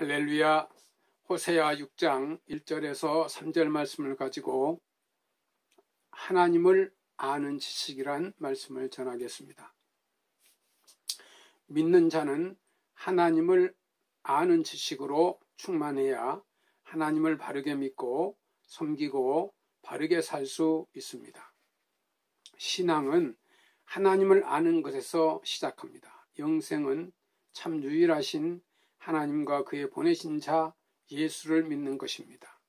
할렐루야. 호세아 6장 1절에서 3절 말씀을 가지고 하나님을 아는 지식이란 말씀을 전하겠습니다. 믿는 자는 하나님을 아는 지식으로 충만해야 하나님을 바르게 믿고 섬기고 바르게 살 수 있습니다. 신앙은 하나님을 아는 것에서 시작합니다. 영생은 참 유일하신 하나님과 그의 보내신 자 예수를 믿는 것입니다.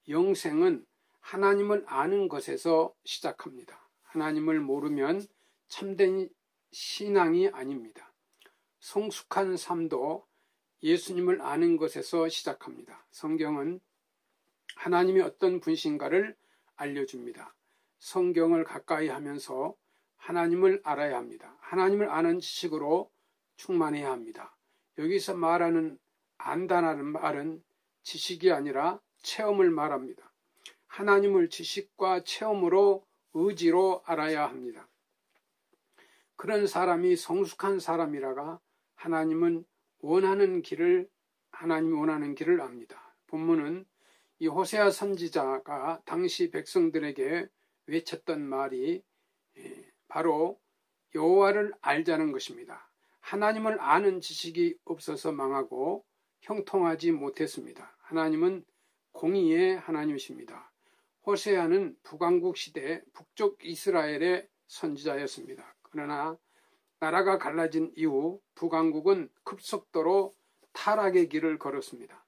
영생은 하나님을 아는 것에서 시작합니다. 하나님을 모르면 참된 신앙이 아닙니다. 성숙한 삶도 예수님을 아는 것에서 시작합니다. 성경은 하나님이 어떤 분이신가를 알려줍니다. 성경을 가까이 하면서 하나님을 알아야 합니다. 하나님을 아는 지식으로 충만해야 합니다. 여기서 말하는 안다라는 말은 지식이 아니라 체험을 말합니다. 하나님을 지식과 체험으로 의지로 알아야 합니다. 그런 사람이 성숙한 사람이라가 하나님이 원하는 길을 압니다. 본문은 이 호세아 선지자가 당시 백성들에게 외쳤던 말이 바로 여호와를 알자는 것입니다. 하나님을 아는 지식이 없어서 망하고 형통하지 못했습니다. 하나님은 공의의 하나님이십니다. 호세아는 북왕국 시대 북쪽 이스라엘의 선지자였습니다. 그러나 나라가 갈라진 이후 북왕국은 급속도로 타락의 길을 걸었습니다.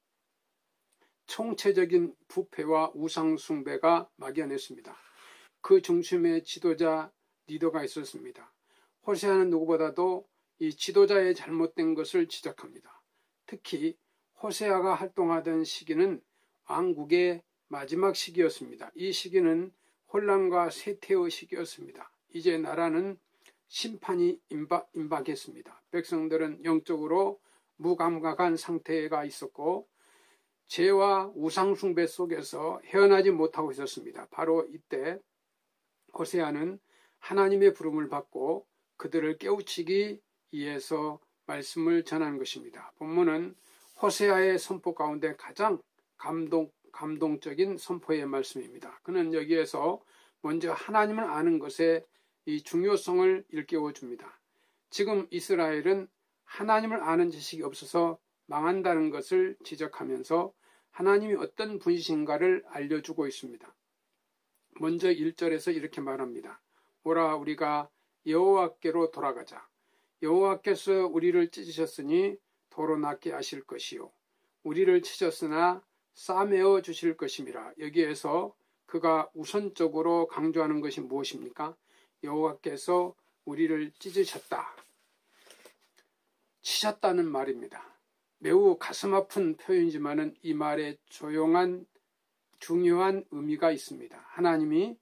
총체적인 부패와 우상숭배가 막연했습니다. 그 중심에 지도자 리더가 있었습니다. 호세아는 누구보다도 이 지도자의 잘못된 것을 지적합니다. 특히 호세아가 활동하던 시기는 왕국의 마지막 시기였습니다. 이 시기는 혼란과 쇠퇴의 시기였습니다. 이제 나라는 심판이 임박했습니다. 백성들은 영적으로 무감각한 상태가 있었고 죄와 우상숭배 속에서 헤어나지 못하고 있었습니다. 바로 이때 호세아는 하나님의 부름을 받고 그들을 깨우치기 위해서 말씀을 전하는 것입니다. 본문은 호세아의 선포 가운데 가장 감동적인 선포의 말씀입니다. 그는 여기에서 먼저 하나님을 아는 것의 이 중요성을 일깨워 줍니다. 지금 이스라엘은 하나님을 아는 지식이 없어서 망한다는 것을 지적하면서 하나님이 어떤 분이신가를 알려주고 있습니다. 먼저 1절에서 이렇게 말합니다. 오라 우리가 여호와께로 돌아가자. 여호와께서 우리를 찢으셨으니 도로 낫게 하실 것이요 우리를 치셨으나 싸매어 주실 것임이라. 여기에서 그가 우선적으로 강조하는 것이 무엇입니까? 여호와께서 우리를 찢으셨다. 치셨다는 말입니다. 매우 가슴 아픈 표현이지만 이 말에 중요한 의미가 있습니다. 하나님이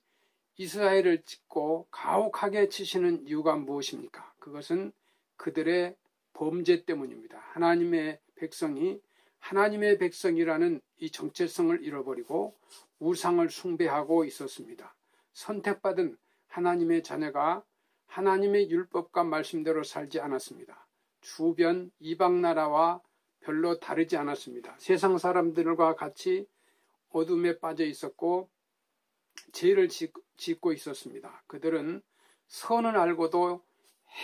이스라엘을 찢고 가혹하게 치시는 이유가 무엇입니까? 그것은 그들의 범죄 때문입니다. 하나님의 백성이 하나님의 백성이라는 이 정체성을 잃어버리고 우상을 숭배하고 있었습니다. 선택받은 하나님의 자녀가 하나님의 율법과 말씀대로 살지 않았습니다. 주변 이방 나라와 별로 다르지 않았습니다. 세상 사람들과 같이 어둠에 빠져 있었고 죄를 짓고 있었습니다. 그들은 선을 알고도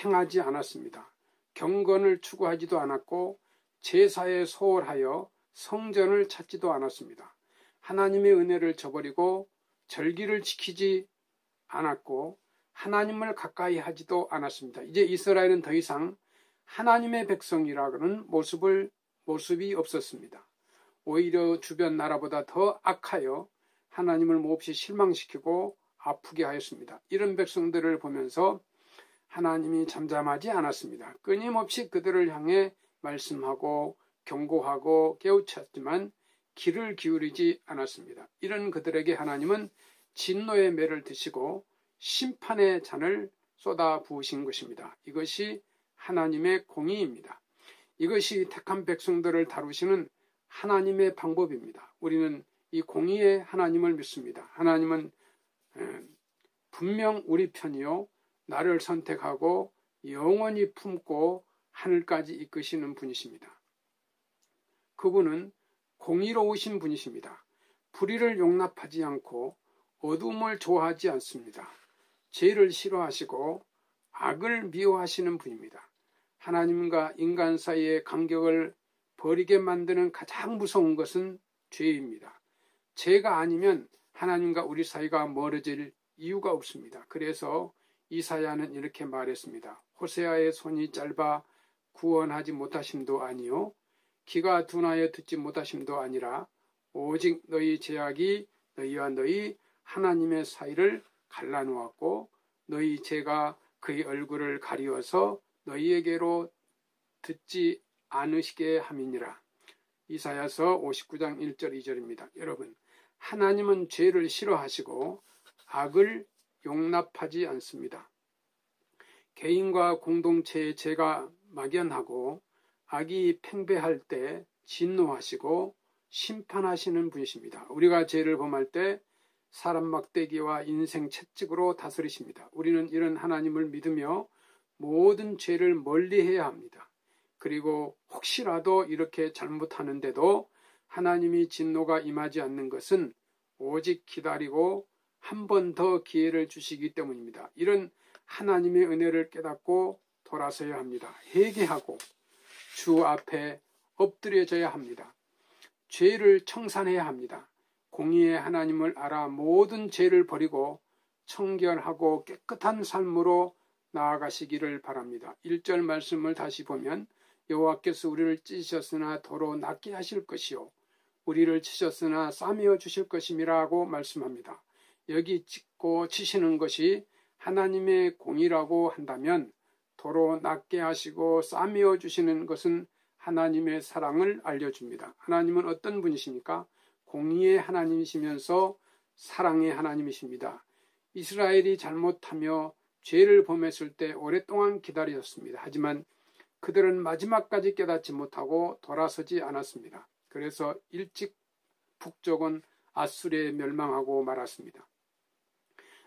행하지 않았습니다. 경건을 추구하지도 않았고 제사에 소홀하여 성전을 찾지도 않았습니다. 하나님의 은혜를 저버리고 절기를 지키지 않았고 하나님을 가까이 하지도 않았습니다. 이제 이스라엘은 더 이상 하나님의 백성이라는 모습이 없었습니다. 오히려 주변 나라보다 더 악하여 하나님을 몹시 실망시키고 아프게 하였습니다. 이런 백성들을 보면서 하나님이 잠잠하지 않았습니다. 끊임없이 그들을 향해 말씀하고 경고하고 깨우쳤지만 귀를 기울이지 않았습니다. 이런 그들에게 하나님은 진노의 매를 드시고 심판의 잔을 쏟아 부으신 것입니다. 이것이 하나님의 공의입니다. 이것이 택한 백성들을 다루시는 하나님의 방법입니다. 우리는 이 공의의 하나님을 믿습니다. 하나님은 분명 우리 편이요 나를 선택하고 영원히 품고 하늘까지 이끄시는 분이십니다. 그분은 공의로우신 분이십니다. 불의를 용납하지 않고 어둠을 좋아하지 않습니다. 죄를 싫어하시고 악을 미워하시는 분입니다. 하나님과 인간 사이의 간격을 버리게 만드는 가장 무서운 것은 죄입니다. 죄가 아니면 하나님과 우리 사이가 멀어질 이유가 없습니다. 그래서 이사야는 이렇게 말했습니다. 호세아의 손이 짧아 구원하지 못하심도 아니요 귀가 둔하여 듣지 못하심도 아니라 오직 너희 죄악이 너희와 너희 하나님의 사이를 갈라놓았고 너희 죄가 그의 얼굴을 가리워서 너희에게로 듣지 않으시게 함이니라. 이사야서 59장 1절 2절입니다. 여러분, 하나님은 죄를 싫어하시고 악을 용납하지 않습니다. 개인과 공동체의 죄가 막연하고 악이 팽배할 때 진노하시고 심판하시는 분이십니다. 우리가 죄를 범할 때 사람 막대기와 인생 채찍으로 다스리십니다. 우리는 이런 하나님을 믿으며 모든 죄를 멀리해야 합니다. 그리고 혹시라도 이렇게 잘못하는데도 하나님이 진노가 임하지 않는 것은 오직 기다리고 한 번 더 기회를 주시기 때문입니다. 이런 하나님의 은혜를 깨닫고 돌아서야 합니다. 회개하고 주 앞에 엎드려져야 합니다. 죄를 청산해야 합니다. 공의의 하나님을 알아 모든 죄를 버리고 청결하고 깨끗한 삶으로 나아가시기를 바랍니다. 1절 말씀을 다시 보면 여호와께서 우리를 찢으셨으나 도로 낫게 하실 것이요 우리를 치셨으나 싸매어 주실 것임이라고 말씀합니다. 여기 찢고 치시는 것이 하나님의 공의라고 한다면 도로 낫게 하시고 싸매어 주시는 것은 하나님의 사랑을 알려줍니다. 하나님은 어떤 분이십니까? 공의의 하나님이시면서 사랑의 하나님이십니다. 이스라엘이 잘못하며 죄를 범했을 때 오랫동안 기다렸습니다. 하지만 그들은 마지막까지 깨닫지 못하고 돌아서지 않았습니다. 그래서 일찍 북쪽은 아수리에 멸망하고 말았습니다.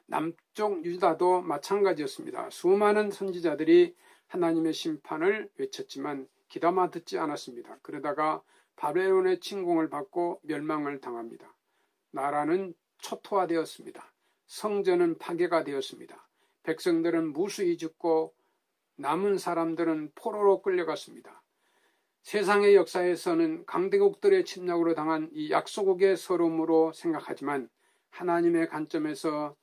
남쪽 유다도 마찬가지였습니다. 수많은 선지자들이 하나님의 심판을 외쳤지만 귀담아 듣지 않았습니다. 그러다가 바벨론의 침공을 받고 멸망을 당합니다. 나라는 초토화되었습니다. 성전은 파괴가 되었습니다. 백성들은 무수히 죽고 남은 사람들은 포로로 끌려갔습니다. 세상의 역사에서는 강대국들의 침략으로 당한 이 약소국의 서름으로 생각하지만 하나님의 관점에서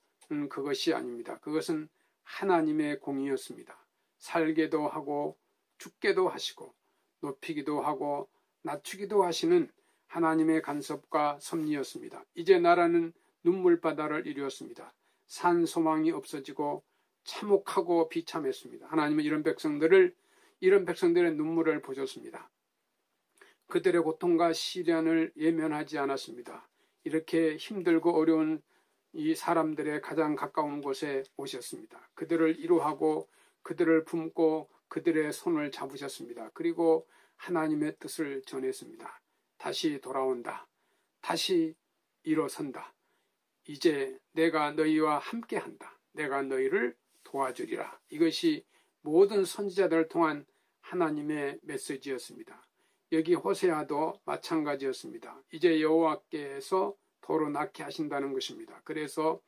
그것이 아닙니다. 그것은 하나님의 공의였습니다. 살게도 하고 죽게도 하시고 높이기도 하고 낮추기도 하시는 하나님의 간섭과 섭리였습니다. 이제 나라는 눈물바다를 이루었습니다. 산 소망이 없어지고 참혹하고 비참했습니다. 하나님은 이런 백성들의 눈물을 보셨습니다. 그들의 고통과 시련을 예면하지 않았습니다. 이렇게 힘들고 어려운 이 사람들의 가장 가까운 곳에 오셨습니다. 그들을 위로하고 그들을 품고 그들의 손을 잡으셨습니다. 그리고 하나님의 뜻을 전했습니다. 다시 돌아온다. 다시 일어선다. 이제 내가 너희와 함께한다. 내가 너희를 도와주리라. 이것이 모든 선지자들을 통한 하나님의 메시지였습니다. 여기 호세아도 마찬가지였습니다. 이제 여호와께서 도로 낫게 하신다는 것입니다. 그래서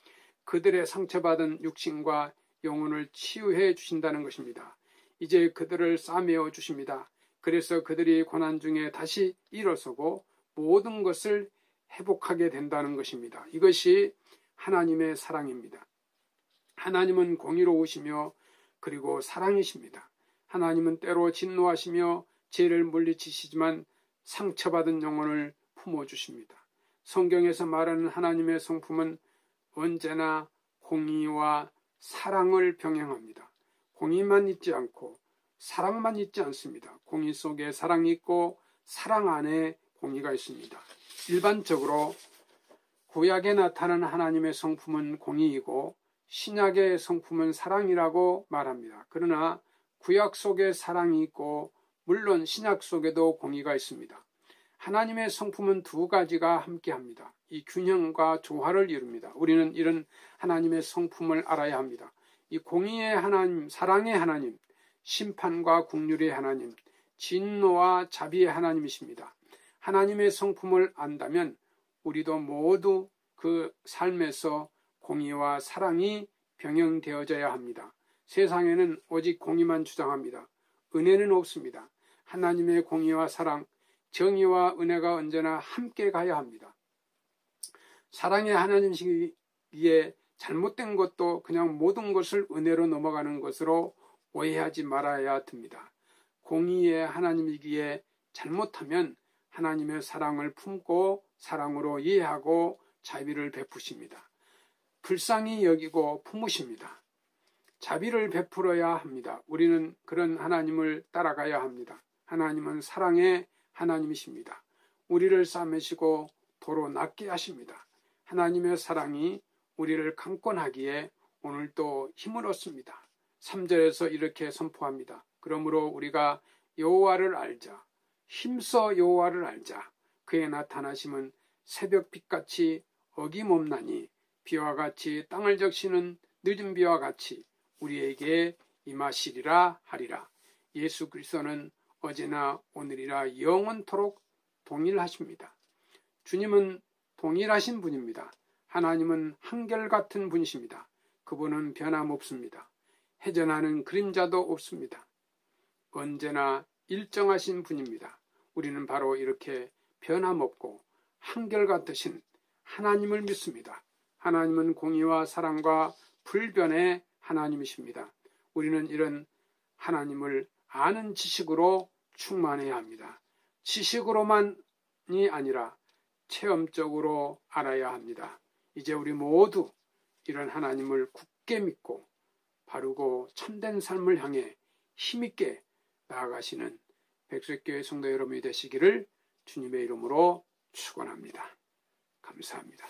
그들의 상처받은 육신과 영혼을 치유해 주신다는 것입니다. 이제 그들을 싸매어 주십니다. 그래서 그들이 고난 중에 다시 일어서고 모든 것을 회복하게 된다는 것입니다. 이것이 하나님의 사랑입니다. 하나님은 공의로우시며 그리고 사랑이십니다. 하나님은 때로 진노하시며 죄를 물리치시지만 상처받은 영혼을 품어주십니다. 성경에서 말하는 하나님의 성품은 언제나 공의와 사랑을 병행합니다. 공의만 있지 않고 사랑만 있지 않습니다. 공의 속에 사랑이 있고 사랑 안에 공의가 있습니다. 일반적으로 구약에 나타나는 하나님의 성품은 공의이고 신약의 성품은 사랑이라고 말합니다. 그러나 구약 속에 사랑이 있고 물론 신약 속에도 공의가 있습니다. 하나님의 성품은 두 가지가 함께합니다. 이 균형과 조화를 이룹니다. 우리는 이런 하나님의 성품을 알아야 합니다. 이 공의의 하나님, 사랑의 하나님, 심판과 긍휼의 하나님, 진노와 자비의 하나님이십니다. 하나님의 성품을 안다면 우리도 모두 그 삶에서 공의와 사랑이 병행되어져야 합니다. 세상에는 오직 공의만 주장합니다. 은혜는 없습니다. 하나님의 공의와 사랑, 정의와 은혜가 언제나 함께 가야 합니다. 사랑의 하나님이기에 잘못된 것도 그냥 모든 것을 은혜로 넘어가는 것으로 오해하지 말아야 듭니다. 공의의 하나님이기에 잘못하면 하나님의 사랑을 품고 사랑으로 이해하고 자비를 베푸십니다. 불쌍히 여기고 품으십니다. 자비를 베풀어야 합니다. 우리는 그런 하나님을 따라가야 합니다. 하나님은 사랑의 하나님이십니다. 우리를 싸매시고 도로 낫게 하십니다. 하나님의 사랑이 우리를 강권하기에 오늘도 힘을 얻습니다. 3절에서 이렇게 선포합니다. 그러므로 우리가 여호와를 알자. 힘써 여호와를 알자. 그의 나타나심은 새벽빛같이 어김없나니 비와 같이 땅을 적시는 늦은 비와 같이 우리에게 임하시리라 하리라. 예수 그리스도는 어제나 오늘이라 영원토록 동일하십니다. 주님은 동일하신 분입니다. 하나님은 한결같은 분이십니다. 그분은 변함없습니다. 해전하는 그림자도 없습니다. 언제나 일정하신 분입니다. 우리는 바로 이렇게 변함없고 한결같으신 하나님을 믿습니다. 하나님은 공의와 사랑과 불변의 하나님이십니다. 우리는 이런 하나님을 아는 지식으로 충만해야 합니다. 지식으로만이 아니라 체험적으로 알아야 합니다. 이제 우리 모두 이런 하나님을 굳게 믿고 바르고 참된 삶을 향해 힘있게 나아가시는 백석교회 성도 여러분이 되시기를 주님의 이름으로 축원합니다. 감사합니다.